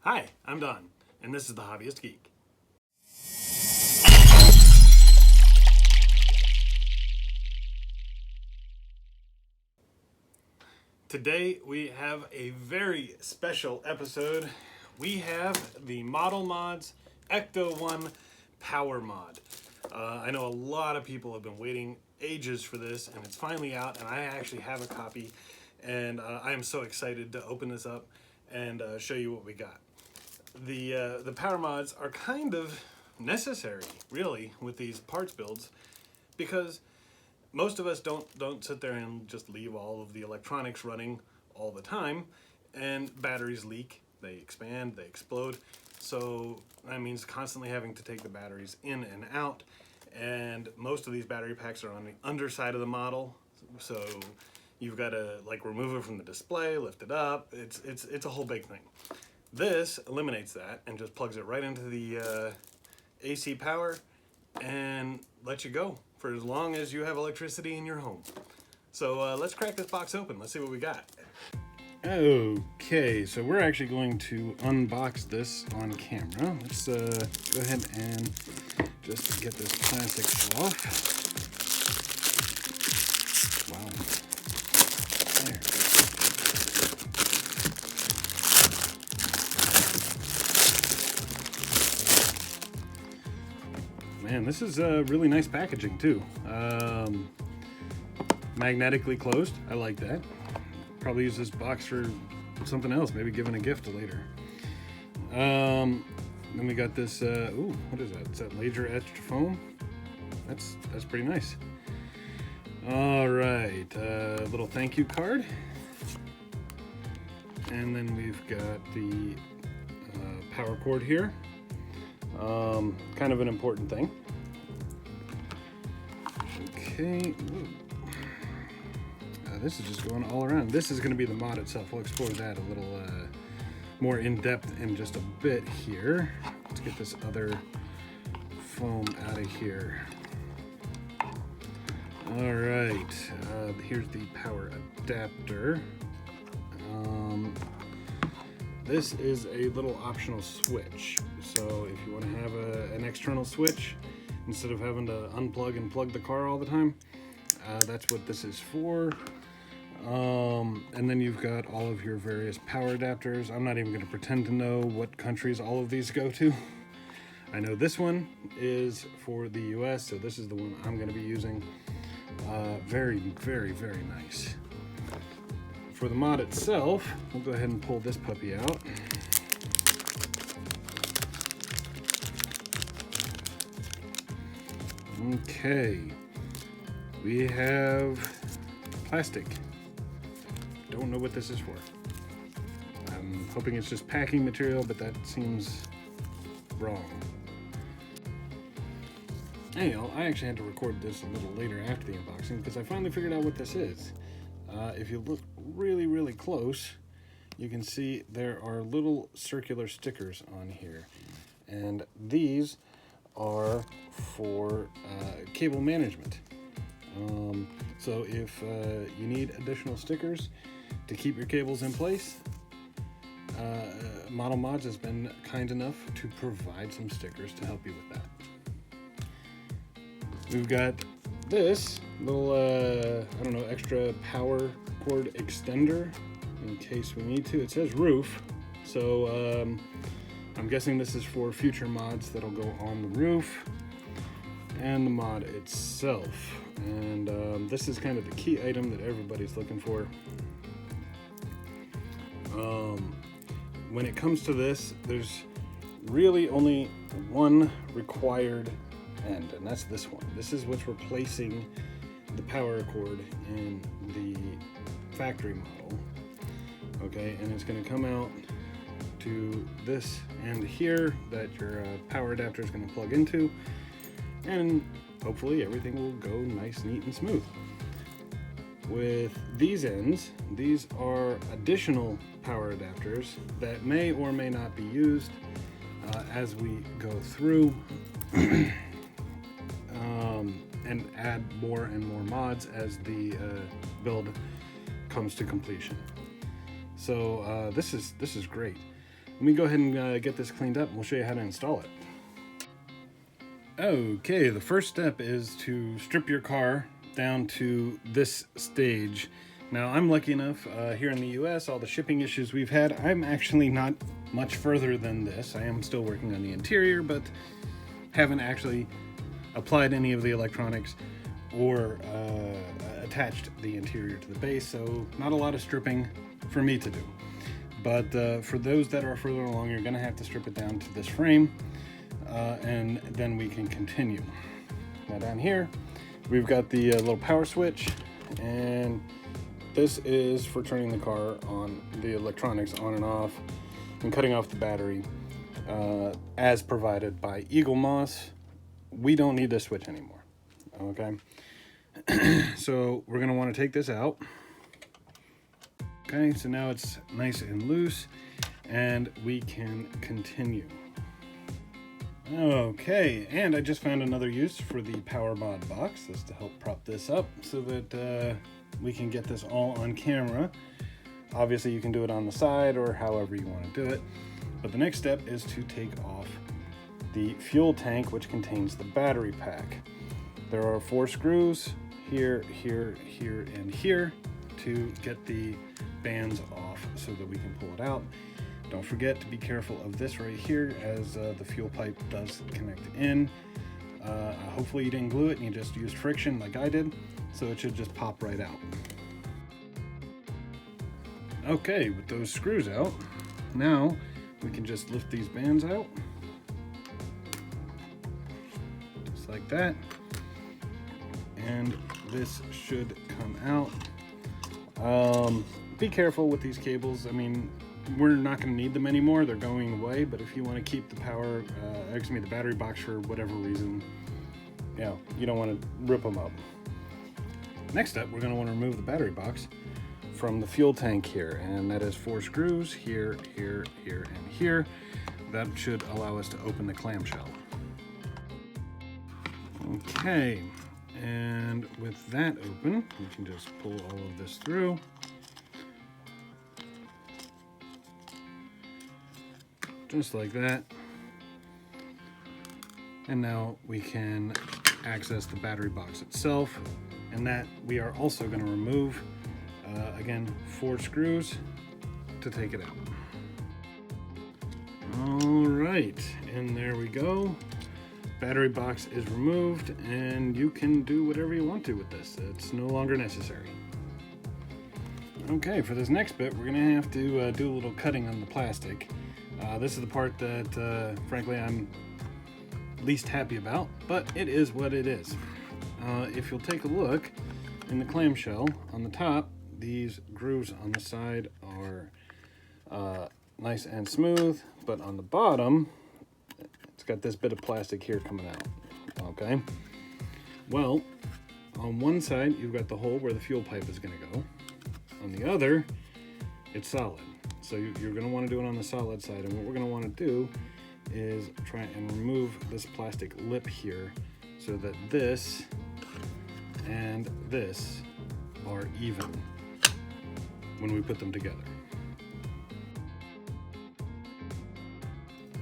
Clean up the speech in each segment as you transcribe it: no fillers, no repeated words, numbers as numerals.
Hi, I'm Don, and this is the Hobbyist Geek. Today we have a very special episode. We have the Modz Ecto-1 Power Mod. I know a lot of people have been waiting ages for this, and it's finally out, and I actually have a copy, and I am so excited to open this up and show you what we got. The power mods are kind of necessary, really, with these parts builds, because most of us don't sit there and just leave all of the electronics running all the time, and batteries leak, they expand, they explode. So that means constantly having to take the batteries in and out, and most of these battery packs are on the underside of the model, so you've got to like remove it from the display, lift it up. It's a whole big thing. This eliminates that and just plugs it right into the AC power and lets you go for as long as you have electricity in your home. So let's crack this box open. Let's see what we got. Okay, so we're actually going to unbox this on camera. Let's go ahead and just get this plastic off. Wow. There. Man, this is really nice packaging too. Magnetically closed, I like that. Probably use this box for something else, maybe giving a gift later. Then we got this, ooh, what is that? Is that laser etched foam? That's pretty nice. All right, little thank you card. And then we've got the power cord here. Kind of an important thing. Okay. This is just going all around. This is going to be the mod itself. We'll explore that a little more in depth in just a bit here. Let's get this other foam out of here. All right. Here's the power adapter. This is a little optional switch. So if you want to have an external switch, instead of having to unplug and plug the car all the time, that's what this is for. And then you've got all of your various power adapters. I'm not even going to pretend to know what countries all of these go to. I know this one is for the US, so this is the one I'm going to be using. Very, very, very nice. For the mod itself, we'll go ahead and pull this puppy out. Okay, we have plastic. Don't know what this is for. I'm hoping it's just packing material, but that seems wrong. Anyhow, I actually had to record this a little later after the unboxing because I finally figured out what this is. If you look really, really close, you can see there are little circular stickers on here. And these are for cable management. So if you need additional stickers to keep your cables in place, Model Mods has been kind enough to provide some stickers to help you with that. We've got this little, I don't know, extra power cord extender in case we need to. It says roof, so I'm guessing this is for future mods that'll go on the roof and the mod itself. And this is kind of the key item that everybody's looking for. When it comes to this, there's really only one required end, and that's this one. This is what's replacing the power cord in the factory model. Okay, and it's going to come out to this end here that your power adapter is going to plug into, and hopefully everything will go nice, neat, and smooth. With these ends, these are additional power adapters that may or may not be used as we go through and add more and more mods as the build comes to completion. So this is great. Let me go ahead and get this cleaned up and we'll show you how to install it. Okay, the first step is to strip your car down to this stage. Now, I'm lucky enough here in the US, all the shipping issues we've had, I'm actually not much further than this. I am still working on the interior, but haven't actually applied any of the electronics or attached the interior to the base, so not a lot of stripping for me to do. But for those that are further along, you're going to have to strip it down to this frame, and then we can continue. Now down here, we've got the little power switch, and this is for turning the car on, the electronics on and off, and cutting off the battery as provided by Eagle Moss. We don't need this switch anymore, okay? So we're gonna wanna take this out. Okay, so now it's nice and loose, and we can continue. Okay, and I just found another use for the Power Mod box. This is to help prop this up so that we can get this all on camera. Obviously, you can do it on the side or however you want to do it. But the next step is to take off the fuel tank, which contains the battery pack. There are 4 screws here, here, here, and here to get the bands off so that we can pull it out. Don't forget to be careful of this right here, as the fuel pipe does connect in. Hopefully you didn't glue it and you just used friction like I did, so it should just pop right out. Okay, with those screws out, now we can just lift these bands out, just like that, and this should come out. Be careful with these cables. I mean, we're not going to need them anymore, they're going away, but if you want to keep the the battery box for whatever reason, you don't want to rip them up. Next up, we're going to want to remove the battery box from the fuel tank here, and that is 4 screws here, here, here, and here. That should allow us to open the clamshell. Okay, and with that open, we can just pull all of this through. Just like that. And now we can access the battery box itself, and that we are also going to remove, again, 4 screws to take it out. All right, and there we go. Battery box is removed, and you can do whatever you want to with this. It's no longer necessary. Okay, for this next bit, we're gonna have to do a little cutting on the plastic. This is the part that, frankly, I'm least happy about, but it is what it is. If you'll take a look in the clamshell on the top, these grooves on the side are nice and smooth, but on the bottom, it's got this bit of plastic here coming out, okay? Well, on one side, you've got the hole where the fuel pipe is gonna go. On the other, it's solid. So you're gonna wanna do it on the solid side, and what we're gonna wanna do is try and remove this plastic lip here so that this and this are even when we put them together.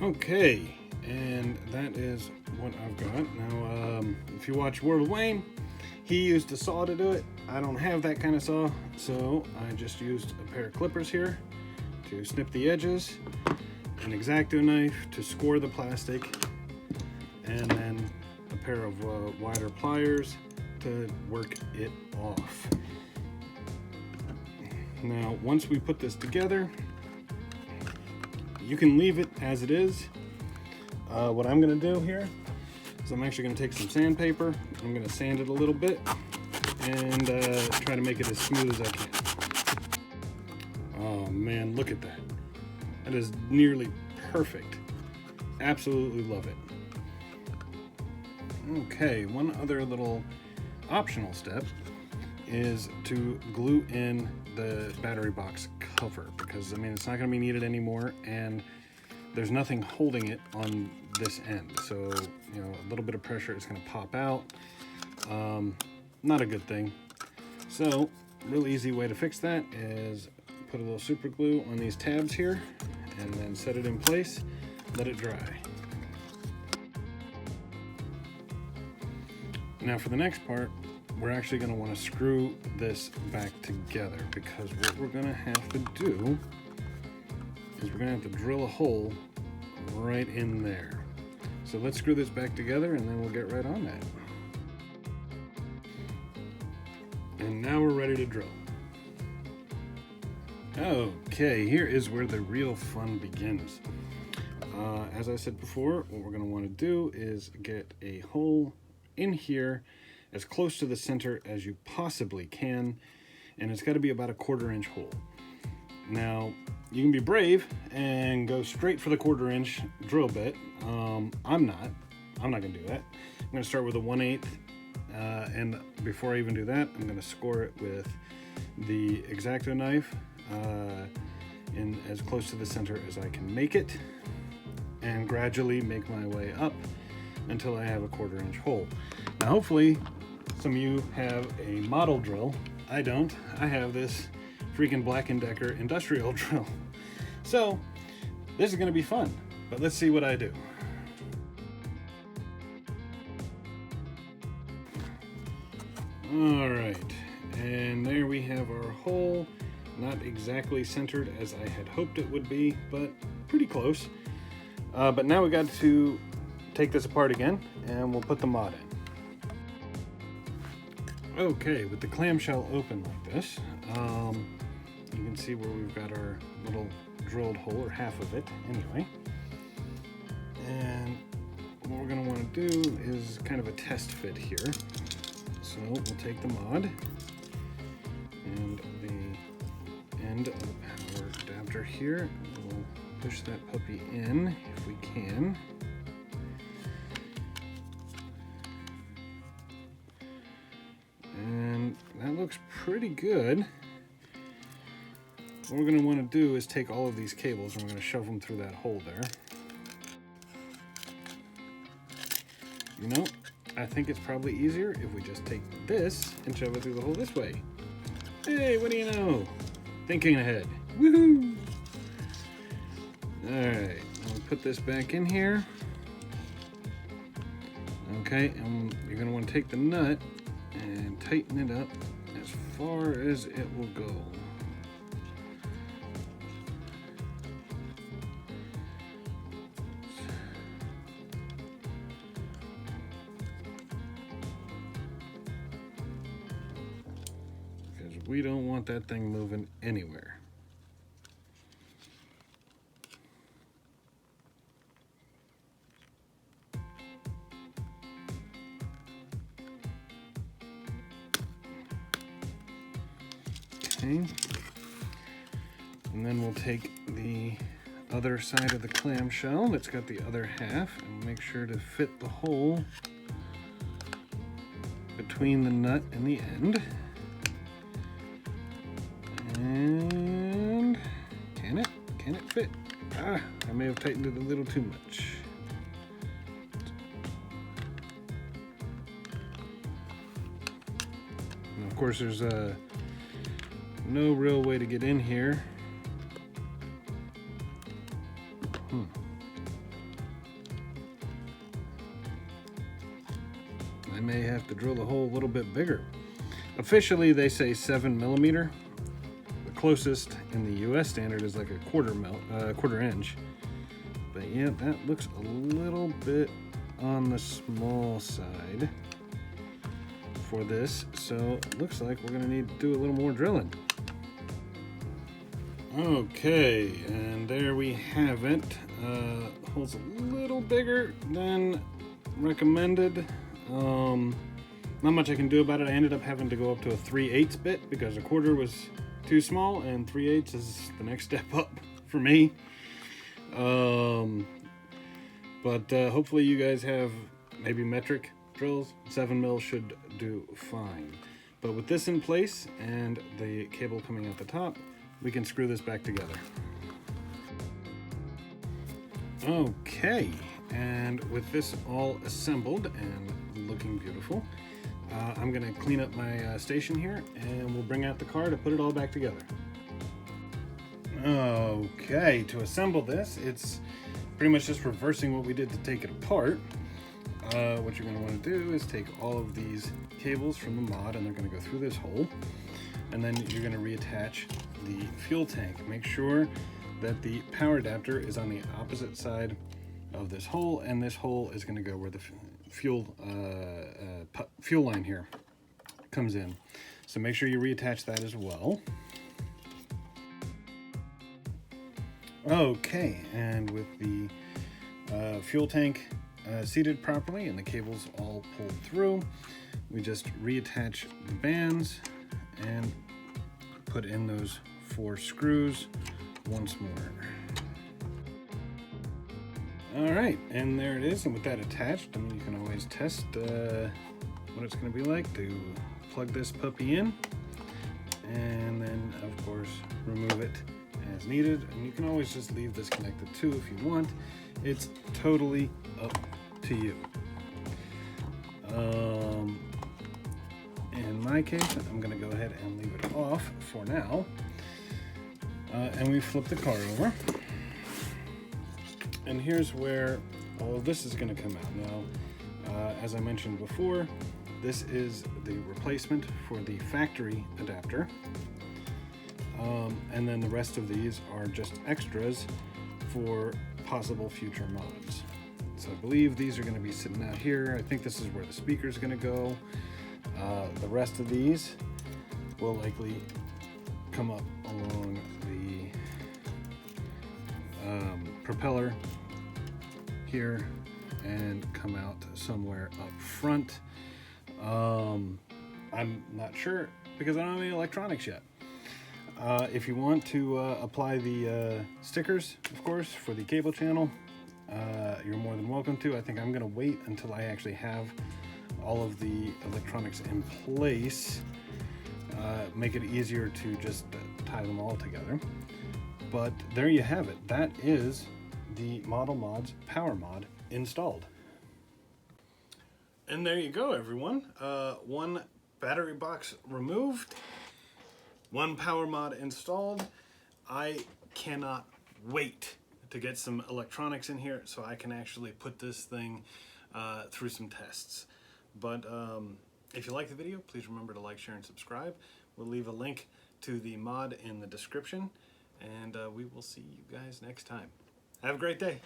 Okay, and that is what I've got. Now, if you watch World of Wayne, he used a saw to do it. I don't have that kind of saw, so I just used a pair of clippers here to snip the edges, an X-Acto knife to score the plastic, and then a pair of wider pliers to work it off. Now, once we put this together, you can leave it as it is. What I'm going to do here is I'm actually going to take some sandpaper. I'm going to sand it a little bit and try to make it as smooth as I can. Oh man, look at that. That is nearly perfect. Absolutely love it. Okay, one other little optional step is to glue in the battery box cover, because I mean it's not going to be needed anymore, and there's nothing holding it on this end, so you know, a little bit of pressure is going to pop out. Not a good thing. So real easy way to fix that is put a little super glue on these tabs here, and then set it in place, let it dry. Now for the next part, we're actually going to want to screw this back together, because what we're going to have to do is we're going to have to drill a hole right in there. So let's screw this back together and then we'll get right on that. And now we're ready to drill. Okay, here is where the real fun begins. As I said before, what we're going to want to do is get a hole in here as close to the center as you possibly can, and it's got to be about a 1/4 inch hole. Now, you can be brave and go straight for the 1/4 inch drill bit. I'm not going to do that. I'm going to start with a 1/8, and before I even do that, I'm going to score it with the X-Acto knife in as close to the center as I can make it, and gradually make my way up until I have a 1/4 inch hole. Now hopefully some of you have a model drill. I don't. I have this freaking Black & Decker industrial drill. So this is going to be fun, but let's see what I do. All right, and there we have our hole. Not exactly centered as I had hoped it would be, but pretty close. But now we got to take this apart again, and we'll put the mod in. Okay, with the clamshell open like this, you can see where we've got our little drilled hole, or half of it anyway. And what we're going to want to do is kind of a test fit here. So we'll take the mod and the end of the power adapter here. We'll push that puppy in if we can. And that looks pretty good. What we're going to want to do is take all of these cables and we're going to shove them through that hole there. You know, I think it's probably easier if we just take this and shove it through the hole this way. Hey, what do you know? Thinking ahead. Woohoo! Alright, I'll put this back in here. Okay, and you're going to want to take the nut and tighten it up as far as it will go. Because we don't want that thing moving anywhere. Okay, and then we'll take the other side of the clamshell that's got the other half and make sure to fit the hole between the nut and the end. And can it fit? Ah, I may have tightened it a little too much. And of course, there's no real way to get in here. I may have to drill the hole a little bit bigger. Officially, they say 7mm. The closest in the US standard is like a 1/4 inch. But yeah, that looks a little bit on the small side for this. So it looks like we're gonna need to do a little more drilling. Okay, and there we have it. Hole's a little bigger than recommended. Not much I can do about it. I ended up having to go up to a 3/8 bit because a 1/4 was too small, and 3/8 is the next step up for me. But hopefully you guys have maybe metric drills. 7mm should do fine. But with this in place and the cable coming out the top, we can screw this back together. Okay, and with this all assembled and looking beautiful, I'm gonna clean up my station here and we'll bring out the car to put it all back together. Okay, to assemble this, it's pretty much just reversing what we did to take it apart. What you're going to want to do is take all of these cables from the mod, and they're going to go through this hole, and then you're going to reattach the fuel tank. Make sure that the power adapter is on the opposite side of this hole, and this hole is going to go where the fuel line here comes in. So make sure you reattach that as well. Okay, and with the fuel tank seated properly and the cables all pulled through, we just reattach the bands and put in those 4 screws once more. All right, and there it is. And with that attached, I mean, you can always test what it's going to be like to plug this puppy in, and then of course remove it as needed. And you can always just leave this connected too if you want. It's totally up to you. In my case, I'm going to go ahead and leave it off for now. And we flip the car over. And here's where all of this is going to come out. Now, as I mentioned before, this is the replacement for the factory adapter. And then the rest of these are just extras for possible future mods. So I believe these are going to be sitting out here. I think this is where the speaker is going to go. The rest of these will likely come up along the propeller here and come out somewhere up front. I'm not sure because I don't have any electronics yet. If you want to apply the stickers, of course, for the cable channel, you're more than welcome to. I think I'm going to wait until I actually have all of the electronics in place. Make it easier to just tie them all together. But there you have it. That is the Model Modz Power Mod installed. And there you go, everyone. One battery box removed, one Power Mod installed. I cannot wait to get some electronics in here so I can actually put this thing through some tests. But if you like the video, please remember to like, share, and subscribe. We'll leave a link to the mod in the description, and we will see you guys next time. Have a great day.